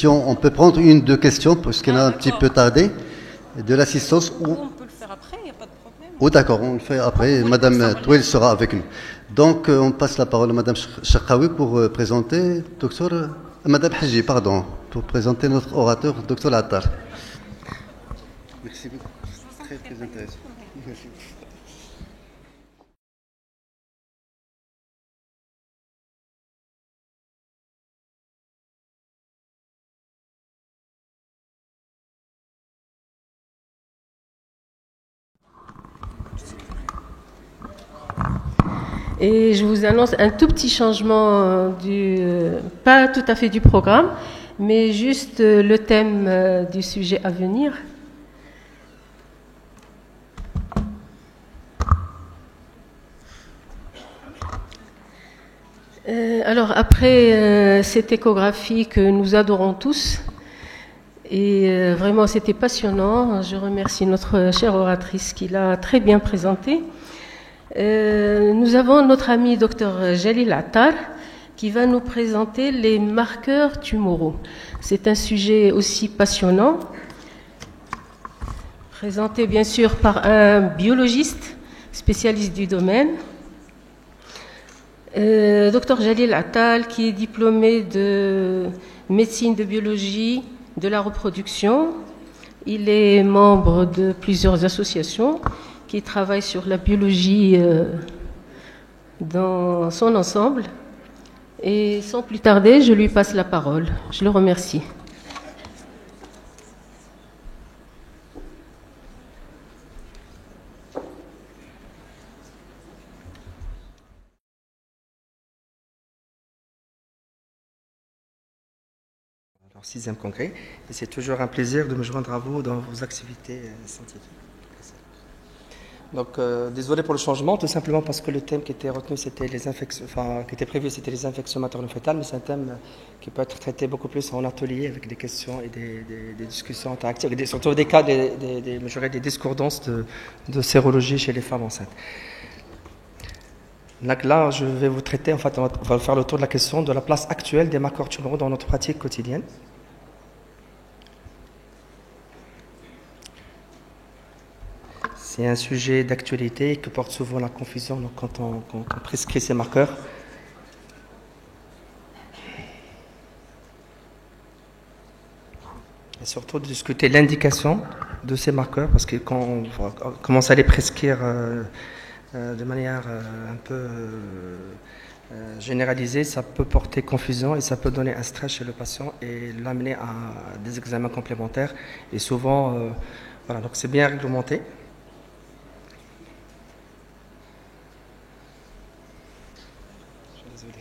questions. On peut prendre une, deux questions, parce qu'on a un petit peu tardé, de l'assistance. On peut le faire après, il n'y a pas de problème. Oh, d'accord, on le fait après. Madame Touel sera avec nous. Donc, on passe la parole à Madame Chakaoui pour présenter, Madame Haji, pardon, pour présenter notre orateur, Docteur Attar. Merci beaucoup. Très, très intéressant. Merci. Et je vous annonce un tout petit changement pas tout à fait du programme, mais juste le thème du sujet à venir. Alors après cette échographie que nous adorons tous, et vraiment c'était passionnant, je remercie notre chère oratrice qui l'a très bien présentée. Nous avons notre ami Dr Jalil Attar qui va nous présenter les marqueurs tumoraux. C'est un sujet aussi passionnant, présenté bien sûr par un biologiste spécialiste du domaine. Dr Jalil Attal, qui est diplômé de médecine de biologie de la reproduction. Il est membre de plusieurs associations qui travaillent sur la biologie dans son ensemble. Et sans plus tarder, je lui passe la parole. Je le remercie. Alors, 6e congrès, et c'est toujours un plaisir de me joindre à vous dans vos activités scientifiques. Donc, désolé pour le changement, tout simplement parce que le thème qui était retenu, c'était les infections, qui était prévu, c'était les infections materno-fétales, mais c'est un thème qui peut être traité beaucoup plus en atelier avec des questions et des discussions interactives, et surtout des cas, j'aurais des discordances de sérologie chez les femmes enceintes. Donc là, je vais vous traiter, en fait, on va faire le tour de la question de la place actuelle des marqueurs tumoraux dans notre pratique quotidienne. C'est un sujet d'actualité qui porte souvent la confusion donc quand on prescrit ces marqueurs. Et surtout de discuter l'indication de ces marqueurs, parce que quand on commence à les prescrire de manière un peu généralisée, ça peut porter confusion et ça peut donner un stress chez le patient et l'amener à des examens complémentaires. Et souvent, voilà, donc c'est bien réglementé. Désolé.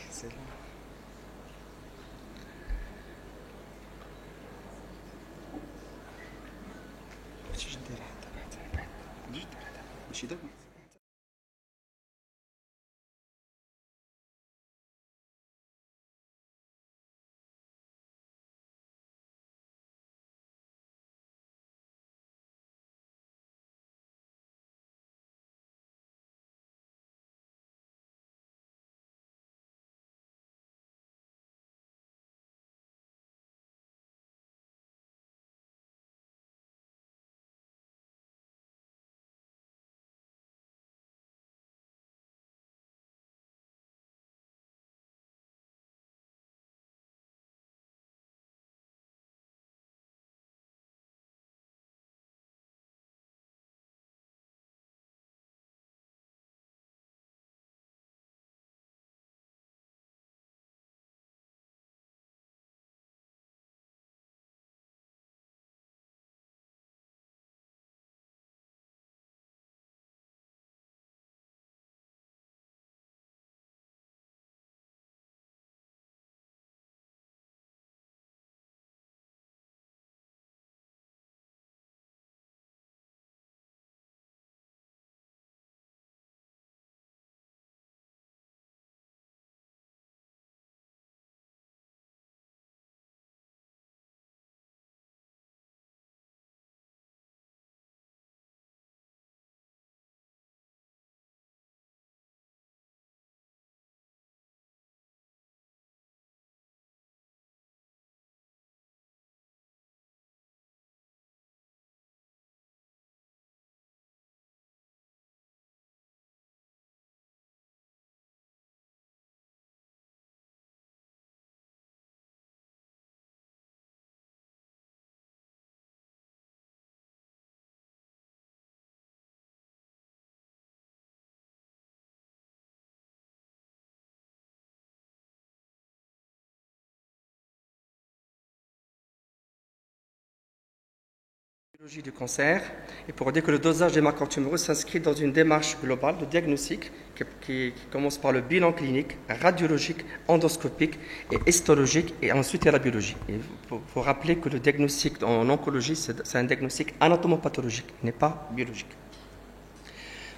Du cancer, et pour dire que le dosage des marqueurs tumoraux s'inscrit dans une démarche globale de diagnostic qui commence par le bilan clinique, radiologique, endoscopique et histologique, et ensuite il y a la biologie. Il faut rappeler que le diagnostic en oncologie, c'est un diagnostic anatomopathologique, il n'est pas biologique.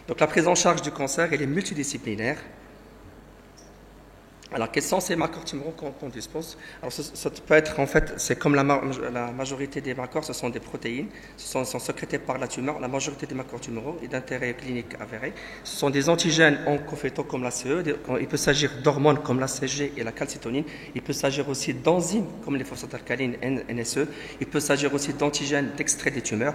Donc la prise en charge du cancer, elle est multidisciplinaire. Alors, quels sont ces marqueurs tumoraux qu'on dispose? Alors, ça peut être, en fait, c'est comme la majorité des marqueurs, ce sont des protéines, sont sécrétés par la tumeur. La majorité des marqueurs tumoraux est d'intérêt clinique avéré. Ce sont des antigènes oncofétaux comme la CE. Il peut s'agir d'hormones comme la CG et la calcitonine. Il peut s'agir aussi d'enzymes comme les phosphatidylcalines NSE. Il peut s'agir aussi d'antigènes d'extrait des tumeurs.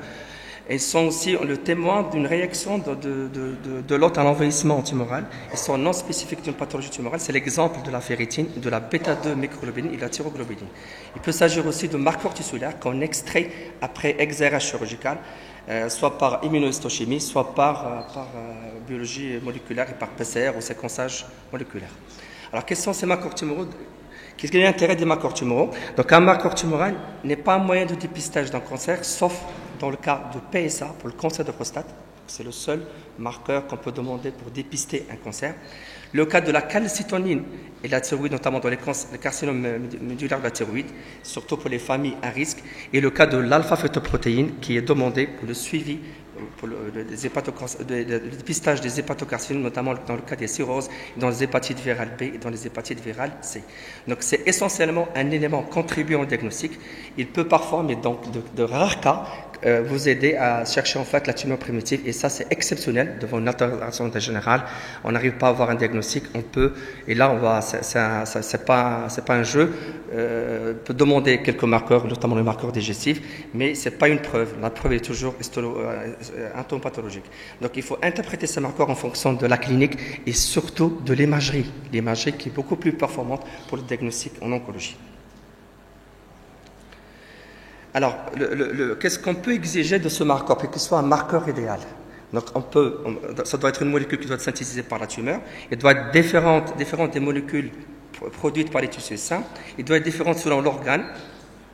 Ils sont aussi le témoin d'une réaction de l'hôte à l'envahissement tumoral. Ils sont non spécifiques d'une pathologie tumorale. C'est l'exemple de la ferritine, de la bêta-2 microglobuline et de la thyroglobuline. Il peut s'agir aussi de marqueurs tissulaires qu'on extrait après exérèse chirurgical, soit par immunohistochimie, soit par biologie moléculaire et par PCR ou séquençage moléculaire. Alors, quels sont ces marqueurs tumoraux? Qu'est-ce qu'il y a l'intérêt des marqueurs tumoraux? Donc, un marqueur tumoral n'est pas un moyen de dépistage d'un cancer, sauf dans le cas de PSA, pour le cancer de prostate. C'est le seul marqueur qu'on peut demander pour dépister un cancer. Le cas de la calcitonine et la thyroïde, notamment dans les carcinomes médulaires de la thyroïde, surtout pour les familles à risque. Et le cas de l'alpha-fetoprotéine qui est demandé pour le suivi, pour le dépistage des hépatocarcinomes, notamment dans le cas des cirrhoses, dans les hépatites virales B et dans les hépatites virales C. Donc c'est essentiellement un élément contribuant au diagnostic. Il peut parfois, mais dans de rares cas, vous aider à chercher en fait la tumeur primitive, et ça c'est exceptionnel devant une altération générale. On n'arrive pas à avoir un diagnostic, on peut, et là on va, c'est pas un jeu. On peut demander quelques marqueurs, notamment les marqueurs digestifs, mais c'est pas une preuve. La preuve est toujours anatomopathologique. Donc il faut interpréter ces marqueurs en fonction de la clinique et surtout de l'imagerie, l'imagerie qui est beaucoup plus performante pour le diagnostic en oncologie. Alors, qu'est-ce qu'on peut exiger de ce marqueur pour qu'il soit un marqueur idéal? Donc, ça doit être une molécule qui doit être synthétisée par la tumeur. Elle doit être différente des molécules produites par les tissus sains. Elle doit être différente selon l'organe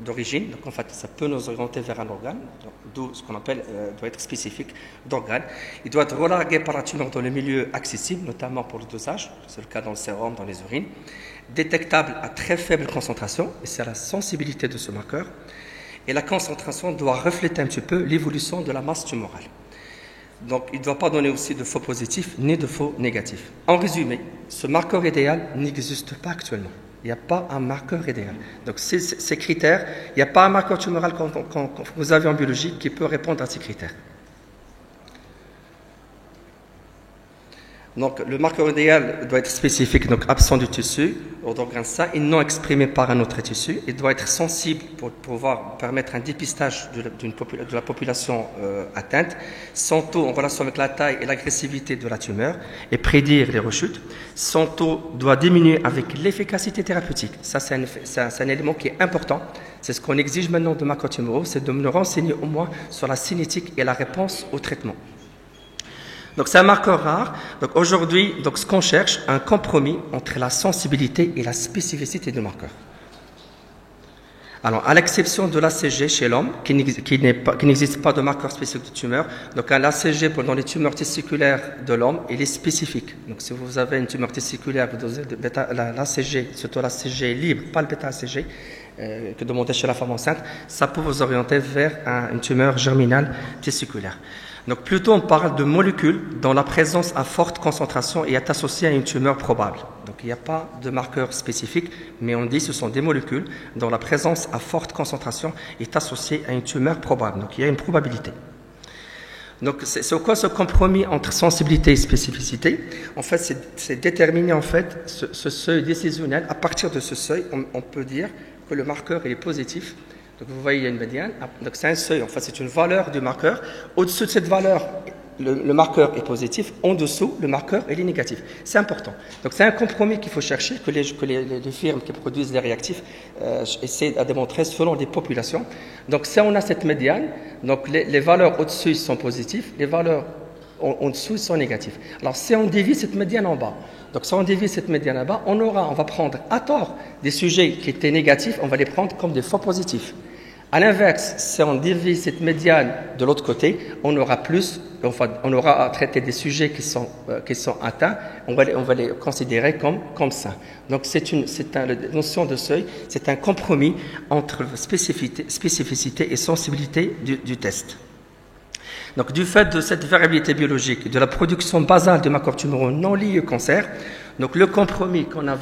d'origine. Donc, en fait, ça peut nous orienter vers un organe, d'où ce qu'on appelle doit être spécifique d'organe. Il doit être relargué par la tumeur dans le milieu accessible, notamment pour le dosage. C'est le cas dans le sérum, dans les urines. Détectable à très faible concentration, et c'est la sensibilité de ce marqueur. Et la concentration doit refléter un petit peu l'évolution de la masse tumorale. Donc, il ne doit pas donner aussi de faux positifs ni de faux négatifs. En résumé, ce marqueur idéal n'existe pas actuellement. Il n'y a pas un marqueur idéal. Donc, ces critères, il n'y a pas un marqueur tumoral quand vous avez en biologie qui peut répondre à ces critères. Donc, le marqueur idéal doit être spécifique, donc absent du tissu ou d'organe sain et non exprimé par un autre tissu. Il doit être sensible pour pouvoir permettre un dépistage de la population atteinte, sans taux en relation avec la taille et l'agressivité de la tumeur et prédire les rechutes. Son taux doit diminuer avec l'efficacité thérapeutique. Ça, c'est un élément qui est important. C'est ce qu'on exige maintenant de marqueurs tumoraux, c'est de nous renseigner au moins sur la cinétique et la réponse au traitement. Donc c'est un marqueur rare. Donc aujourd'hui, ce qu'on cherche, un compromis entre la sensibilité et la spécificité du marqueur. Alors, à l'exception de l'ACG chez l'homme, qui n'existe pas de marqueur spécifique de tumeur, donc l'ACG dans les tumeurs testiculaires de l'homme, il est spécifique. Donc si vous avez une tumeur testiculaire, vous dosez l'ACG, surtout l'ACG libre, pas le bêta-ACG, que demandez chez la femme enceinte, ça peut vous orienter vers une tumeur germinale testiculaire. Donc plutôt on parle de molécules dont la présence à forte concentration est associée à une tumeur probable. Donc il n'y a pas de marqueur spécifique, mais on dit que ce sont des molécules dont la présence à forte concentration est associée à une tumeur probable. Donc il y a une probabilité. Donc c'est quoi ce compromis entre sensibilité et spécificité? En fait, c'est déterminer en fait ce seuil décisionnel. À partir de ce seuil, on peut dire que le marqueur est positif. Donc vous voyez, il y a une médiane. Donc c'est un seuil, en fait, c'est une valeur du marqueur. Au-dessus de cette valeur, le marqueur est positif. En dessous, le marqueur est négatif. C'est important. Donc c'est un compromis qu'il faut chercher, que les firmes qui produisent les réactifs essaient à démontrer selon les populations. Donc si on a cette médiane, donc les valeurs au-dessus sont positives, les valeurs en dessous sont négatives. Alors si on dévie cette médiane en bas, donc si on dévie cette médiane en bas, on va prendre à tort des sujets qui étaient négatifs, on va les prendre comme des faux positifs. À l'inverse, si on divise cette médiane de l'autre côté, on aura à traiter des sujets qui sont atteints, on va les considérer comme sains. Donc la notion de seuil, c'est un compromis entre spécificité et sensibilité du test. Donc, du fait de cette variabilité biologique, de la production basale de marqueurs tumoraux non liés au cancer, donc le compromis qu'on a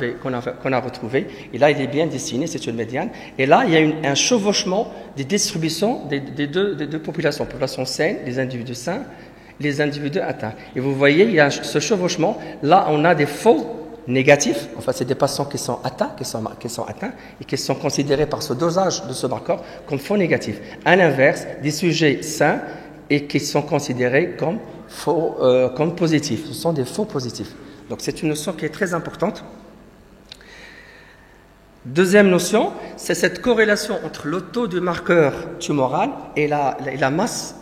retrouvé, et là il est bien dessiné, c'est une médiane, et là il y a un chevauchement des distributions des deux populations, population saine, les individus sains, les individus atteints. Et vous voyez, il y a ce chevauchement, là on a des faux négatifs, enfin c'est des patients qui sont atteints et qui sont considérés par ce dosage de ce marqueur comme faux négatifs. À l'inverse, des sujets sains et qui sont considérés comme positifs. Ce sont des faux positifs. Donc c'est une notion qui est très importante. Deuxième notion, c'est cette corrélation entre le taux du marqueur tumoral et la masse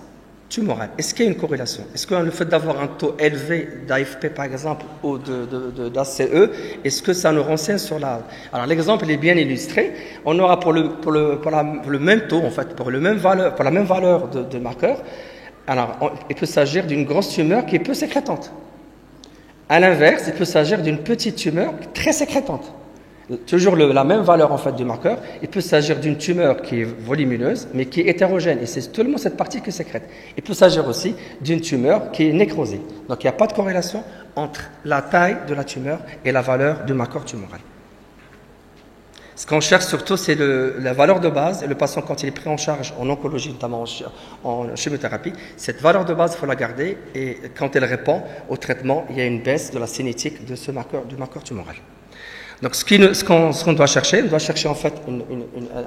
tumorale. Est-ce qu'il y a une corrélation? Est-ce que le fait d'avoir un taux élevé d'AFP par exemple ou d'ACE, est-ce que ça nous renseigne sur la... Alors l'exemple est bien illustré. On aura pour le même taux, en fait, pour la même valeur de marqueur, alors il peut s'agir d'une grosse tumeur qui est peu sécrétante. À l'inverse, il peut s'agir d'une petite tumeur très sécrétante. Toujours la même valeur en fait du marqueur. Il peut s'agir d'une tumeur qui est volumineuse, mais qui est hétérogène. Et c'est seulement cette partie qui sécrète. Il peut s'agir aussi d'une tumeur qui est nécrosée. Donc il n'y a pas de corrélation entre la taille de la tumeur et la valeur du marqueur tumoral. Ce qu'on cherche surtout, c'est la valeur de base. Et le patient, quand il est pris en charge en oncologie, notamment en chimiothérapie, cette valeur de base, il faut la garder. Et quand elle répond au traitement, il y a une baisse de la cinétique de du marqueur tumoral. Donc, ce qu'on doit chercher, on doit chercher en fait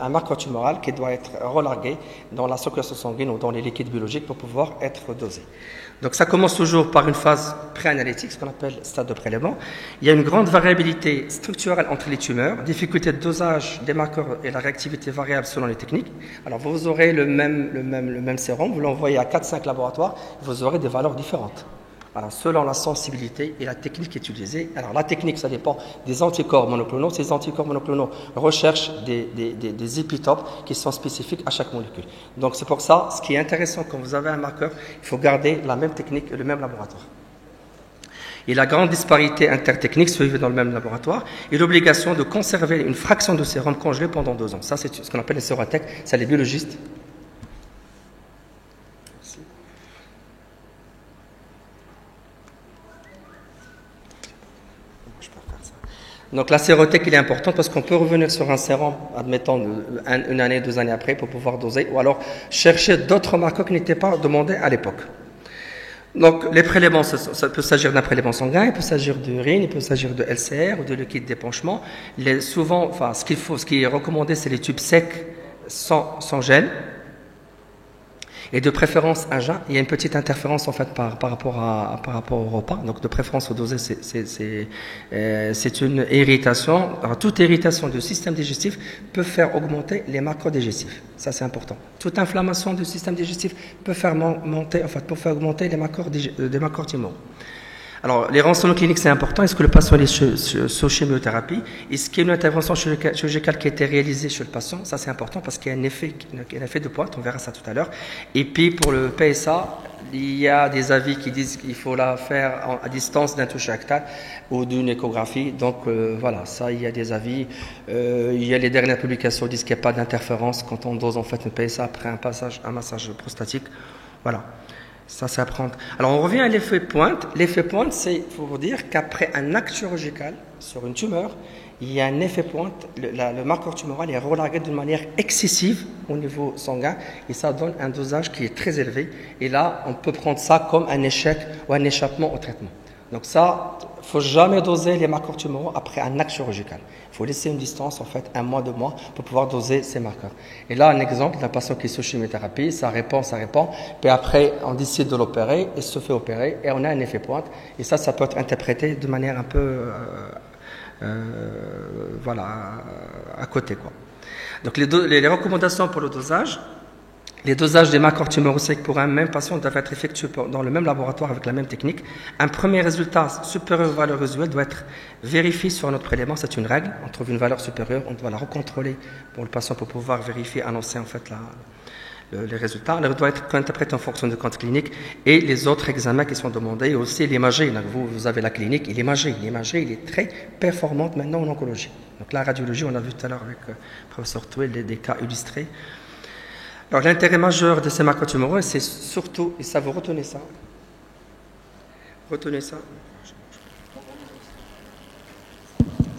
un marqueur tumoral qui doit être relargué dans la circulation sanguine ou dans les liquides biologiques pour pouvoir être dosé. Donc, ça commence toujours par une phase préanalytique, ce qu'on appelle stade de prélèvement. Il y a une grande variabilité structurelle entre les tumeurs, difficulté de dosage des marqueurs et la réactivité variable selon les techniques. Alors, vous aurez le même sérum, vous l'envoyez à 4-5 laboratoires, vous aurez des valeurs différentes. Alors, selon la sensibilité et la technique utilisée. Alors, la technique, ça dépend des anticorps monoclonaux. Ces anticorps monoclonaux recherchent des épitopes qui sont spécifiques à chaque molécule. Donc, c'est pour ça, ce qui est intéressant quand vous avez un marqueur, il faut garder la même technique et le même laboratoire. Et la grande disparité intertechnique suivie dans le même laboratoire et l'obligation de conserver une fraction de sérum congelé pendant 2 ans. Ça, c'est ce qu'on appelle les sérothèques. C'est les biologistes. Donc la sérothèque, il est importante parce qu'on peut revenir sur un sérum, admettons une année, 2 années après pour pouvoir doser, ou alors chercher d'autres marqueurs qui n'étaient pas demandés à l'époque. Donc les prélèvements, ça peut s'agir d'un prélèvement sanguin, il peut s'agir d'urine, il peut s'agir de LCR ou de liquide d'épanchement. Souvent, ce qui est recommandé, c'est les tubes secs sans gel. Et de préférence à jeun, il y a une petite interférence en fait par rapport au repas. Donc de préférence au dosé, c'est une irritation. Alors, toute irritation du système digestif peut faire augmenter les marqueurs digestifs. Ça c'est important. Toute inflammation du système digestif peut faire augmenter les marqueurs tumoraux. Alors, les renseignements cliniques, c'est important. Est-ce que le patient est sous chimiothérapie? Est-ce qu'il y a une intervention chirurgicale qui a été réalisée chez le patient? Ça, c'est important parce qu'il y a un effet de pointe. On verra ça tout à l'heure. Et puis, pour le PSA, il y a des avis qui disent qu'il faut la faire à distance d'un toucher rectal ou d'une échographie. Donc, voilà, ça, il y a des avis. Il y a les dernières publications qui disent qu'il n'y a pas d'interférence quand on dose en fait un PSA après un massage prostatique. Voilà. Ça, c'est à prendre. Alors, on revient à l'effet pointe. L'effet pointe, c'est, il faut vous dire qu'après un acte chirurgical sur une tumeur, il y a un effet pointe. Le marqueur tumoral est relargué d'une manière excessive au niveau sanguin et ça donne un dosage qui est très élevé. Et là, on peut prendre ça comme un échec ou un échappement au traitement. Donc ça, il ne faut jamais doser les marqueurs tumoraux après un acte chirurgical. Il faut laisser une distance, en fait, 1 mois, 2 mois, pour pouvoir doser ces marqueurs. Et là, un exemple d'un patient qui est sous chimiothérapie, ça répond, puis après, on décide de l'opérer, il se fait opérer, et on a un effet pointe. Et ça peut être interprété de manière un peu, à côté, quoi. Donc, les recommandations pour le dosage, Les dosages des marqueurs tumorociques pour un même patient doivent être effectués dans le même laboratoire avec la même technique. Un premier résultat supérieur aux valeurs usuelles doit être vérifié sur notre prélèvement. C'est une règle. On trouve une valeur supérieure, on doit la recontrôler pour le patient pour pouvoir vérifier, annoncer en fait les résultats. Elle doit être interprétée en fonction du compte clinique et les autres examens qui sont demandés. Et aussi l'imagé. Vous avez la clinique et l'imagé. L'imagé, il est très performante maintenant en oncologie. Donc la radiologie, on a vu tout à l'heure avec le professeur Touel des cas illustrés. Alors l'intérêt majeur de ces marqueurs tumoraux, c'est surtout, et ça vous retenez ça. Retenez ça.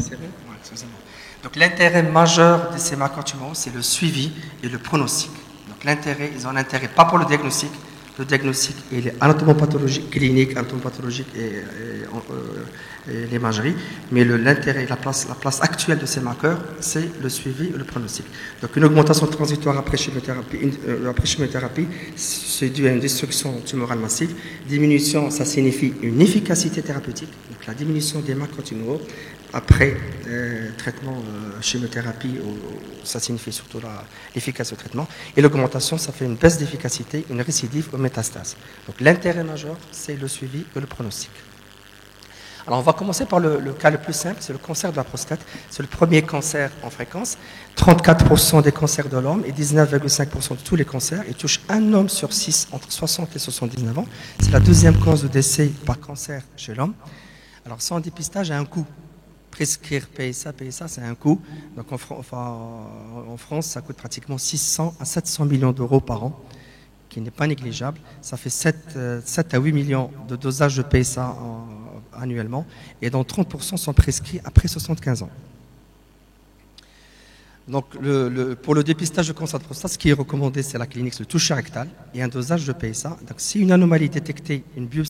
C'est bon? Ouais, excusez-moi. Donc l'intérêt majeur de ces marqueurs tumoraux, c'est le suivi et le pronostic. Donc l'intérêt, ils ont un intérêt pas pour le diagnostic. Le diagnostic, il est anatomopathologique, clinique, anatomopathologique et l'imagerie, mais l'intérêt, la place actuelle de ces marqueurs, c'est le suivi et le pronostic. Donc une augmentation transitoire après chimiothérapie, c'est dû à une destruction tumorale massive. Diminution, ça signifie une efficacité thérapeutique, donc la diminution des marqueurs tumoraux après traitement chimiothérapie, ça signifie surtout l'efficacité du traitement. Et l'augmentation, ça fait une baisse d'efficacité, une récidive ou métastase. Donc l'intérêt majeur, c'est le suivi et le pronostic. Alors on va commencer par le cas le plus simple, c'est le cancer de la prostate. C'est le premier cancer en fréquence. 34% des cancers de l'homme et 19,5% de tous les cancers. Il touche un homme sur 6 entre 60 et 79 ans. C'est la deuxième cause de décès par cancer chez l'homme. Alors sans dépistage, a un coût. Prescrire PSA, c'est un coût. Donc en France, ça coûte pratiquement 600 à 700 millions d'euros par an, qui n'est pas négligeable. Ça fait 7 à 8 millions de dosages de PSA annuellement, et dont 30% sont prescrits après 75 ans. Donc pour le dépistage de cancer de prostate, ce qui est recommandé, c'est la clinique, le toucher rectal et un dosage de PSA. Donc si une anomalie détectée, une biopsie